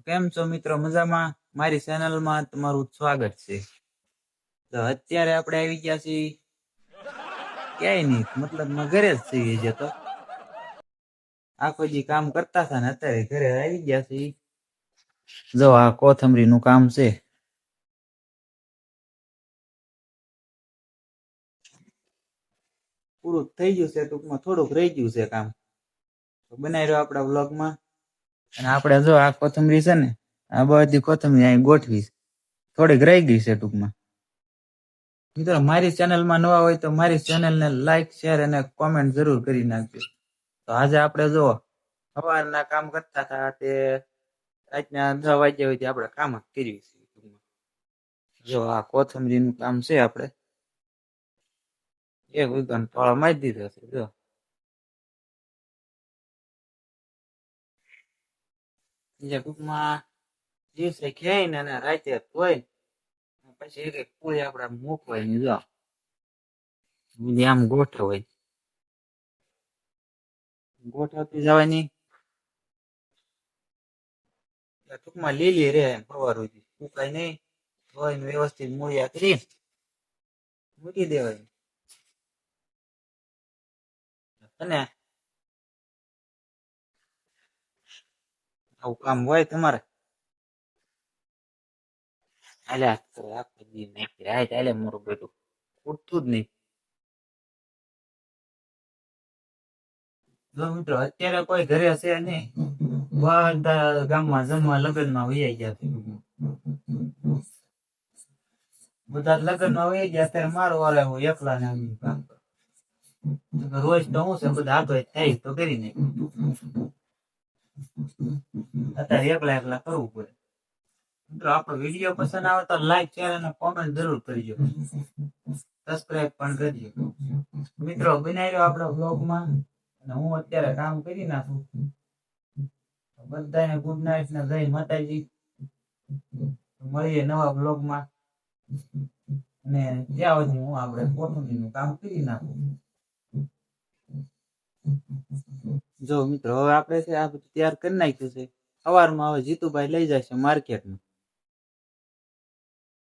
કેમ છો મિત્રો? મજામાં? મારી ચેનલમાં તમારું સ્વાગત છે. તો અત્યારે આપણે આવી ગયા છીએ ક્યાંય નહીં, મતલબ ઘરે જ છીએ. જે તો આખો દી કામ કરતા હતા ને અત્યારે ઘરે આવી ગયા છીએ. જો આ કોથમરી નું કામ છે. પૂરું થઈ ગયું છે, ટૂંકમાં થોડુંક રહી ગયું છે કામ. તો બનાવી રહ્યો આપણા વ્લોગમાં. અને આપણે જો આ કોથમરી છે ને, આ બધી કોથમરી અહીં ગોઠવી થોડીક રહી ગઈ છે ટૂંકમાં. મિત્રો મારી ચેનલમાં નવા હોય તો મારી ચેનલને લાઈક, શેર અને કોમેન્ટ જરૂર કરી નાખજો. તો આજે આપણે જો સવારના કામ કરતા હતા તે રાતના 10 વાગ્યા સુધી આપણે કામ જ કર્યું છે. જો આ કોથમરીનું કામ છે. આપણે એક વીઘાનો ટોળો મારી દીધો છે. જો ટૂંકમાં દિવસે ખાઈને અને રાતે ધોઈ પછી એક એક પૂરી આપણે મૂકવાની. જો આમ ગોઠવતી જવાની. ટૂંકમાં લીલી રે સવાર સુધી સુકાય નહીં. ધોઈને વ્યવસ્થિત મૂળિયા કરી મૂકી દેવાય. અને આવું કામ હોય તમારે હાલે મારું બેટું ઉઠતું જ નહીં. જો મિત્રો અત્યારે કોઈ ઘરે છે નહીં, બધા ગામમાં જમવા લગ્નમાં વૈયા ગયા છે. બધા લગ્નમાં વહી ગયા. અત્યારે મારો વારો હું એકલા ને કામ રોજ તો હું છે બધા હાથો થાય તો કરી નહીં. અત્યારે એકલા એકલા કરવું પડે. મિત્રો આપણો વિડીયો પસંદ આવે તો લાઈક, શેર અને કોમેન્ટ જરૂર કરજો. સબસ્ક્રાઇબ પણ કરજો. મિત્રો બનાવી રહ્યો આપણા વ્લોગમાં અને હું અત્યારે કામ કરી નાખું. બધાને ગુડ નાઇટ ને જય માતાજી. મળીએ નવા વ્લોગમાં. અને જ્યાં સુધી હું આપણે કોથમરીનું કામ કરી નાખું. જો મિત્રો હવે આપણે છે આ બધું તૈયાર કરી નાખ્યું છે. સવારમાં હવે જીતુભાઈ લઈ જાય છે માર્કેટમાં.